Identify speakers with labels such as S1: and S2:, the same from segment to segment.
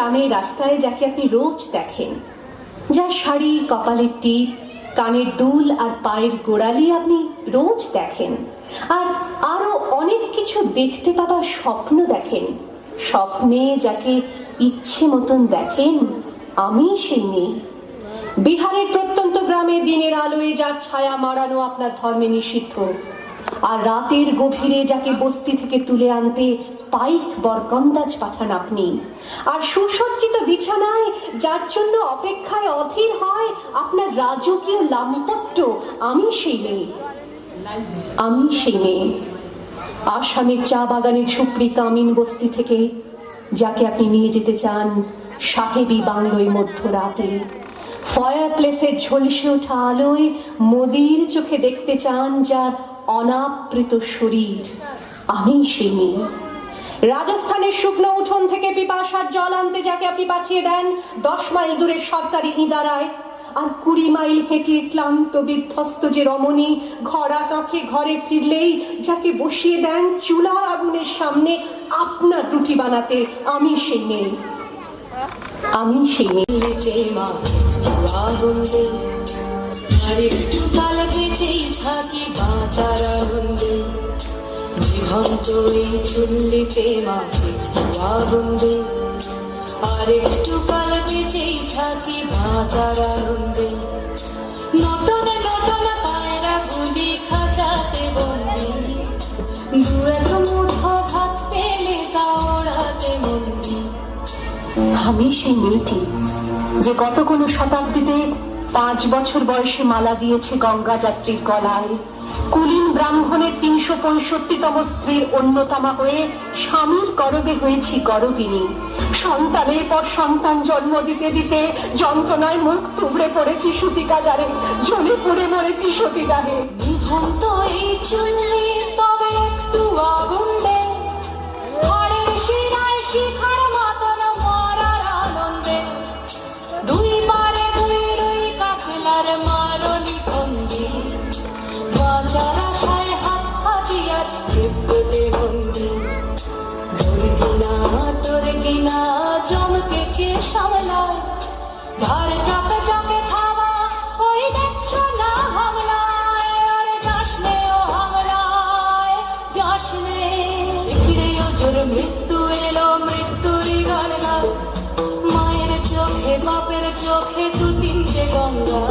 S1: গ্রামের রাস্তায় যাকে আপনি রোজ দেখেন, যার শাড়ি, কপালের টিপ, কানের দুল আর পায়ের গোড়ালি আপনি রোজ দেখেন, আর আরো অনেক কিছু দেখতে পাবার স্বপ্ন দেখেন, স্বপ্নে যাকে ইচ্ছে মতন দেখেন, আমি সেই মেয়ে। বিহারের প্রত্যন্ত গ্রামে দিনের আলোয় যার ছায়া মারানো আপনার ধর্মে নিষিদ্ধ, আর রাতের গভীরে যাকে বস্তি থেকে তুলে আনতে পাইক বরকন্দাজ পাঠান আপনি, আর সুসজ্জিত বিছানায় যার জন্য অপেক্ষায় অধীর হয় আপনার রাজকীয় লামপট্ট, আমি সেই মেয়ে। আমি সেই মেয়ে। আসামের চা বাগানের ঝুপড়ি কামিন বস্তি থেকে যাকে আপনি নিয়ে যেতে চান সাহেবী বাংলোয় মধ্যরাতে, ফায়ার প্লেসের ঝলসে ওঠা আলোয় মোদির চোখে দেখতে চান যার অনাবৃত শরীর, আমি সেই মেয়ে। রাজস্থানের শুকনো উঠোন থেকে পিপাসার জল আনতে যাকে আপনি পাঠিয়ে দেন 10 মাইল দূরের সরকারি ইদারায়, আর 20 মাইল হেঁটে ক্লান্ত বিধ্বস্ত যে রমণী ঘরা কাঁখে ঘরে ফিরলেই যাকে বসিয়ে দেন চুলার আগুনের সামনে আপনার রুটি বানাতে, আমি সেই মেয়ে। আমি সেই মেয়ে।
S2: থাকি বাঁচার আনন্দে, বিভন্ত এই চুল্লিতে মাকে আনন্দে, আর একটু কাল বেঁচেই থাকি বাঁচার আনন্দে। নটনে নটনে পায়রা গুলি খাঁচাতে বন্দি, দু এক মুঠো ভাত পেলে তা ওড়াতে বন্দি।
S1: আমি সেই মেয়েটি যে গত কোনো শতাব্দীতে 5 বছর বয়সে মালা দিয়েছে গঙ্গা যাত্রীর গলায়, কুলীন ব্রাহ্মণের 365তম স্ত্রীর অন্যতমা হয়ে স্বামীর গর্ভে হয়েছি গর্ভিণী, সন্তানের পর সন্তান জন্ম দিতে দিতে যন্ত্রণায় মুখ তুবড়ে পড়েছি সতীকাগারে, জ্বলে পুড়ে মরেছি সতীদাহে।
S2: বিভন্ত এই চুল্লি তবে একটু আগুন দে, হাড়ের শিরায় শিখার মতন মরার আনন্দে, দুই পারে দুই রুই কাকলার মারনি বন্দি, বাঁচার আশায় হাত হাতিয়ার পেতে বন্দি। তোর কিনা জমকে কে সামলায়, ঘর চকে চকে খাওয়া ওই দেখছো না হামলায়, আরে যাসনে ও হামলায় যাসনে। ইকড়ে ওজোর মৃত্যু এলো, মৃত্যুরই গান গায়, মায়ের চোখে বাপের চোখে 2-3টে গঙ্গা,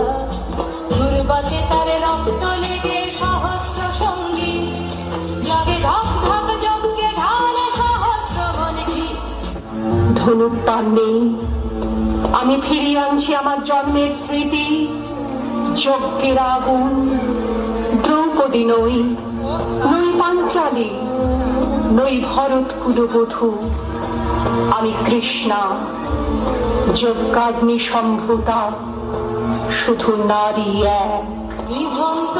S2: ঘুরবাচে তার রক্ত লেগে সহস্র সঙ্গী, জাগে ধক ধক যজ্ঞে ঢালে সহস্র বনকি।
S1: ধনুক পান নেই, আমি ফিরিয়ে আনছি আমার জন্মের স্মৃতি, যজ্ঞের আগুন। দ্রৌপদী নই, নই পাঞ্চালী, নই ভরত কুলবধূ, আমি কৃষ্ণা, যজ্ঞাগ্নি সম্ভূতা, শুধু নারী এক।
S2: বিভন্ত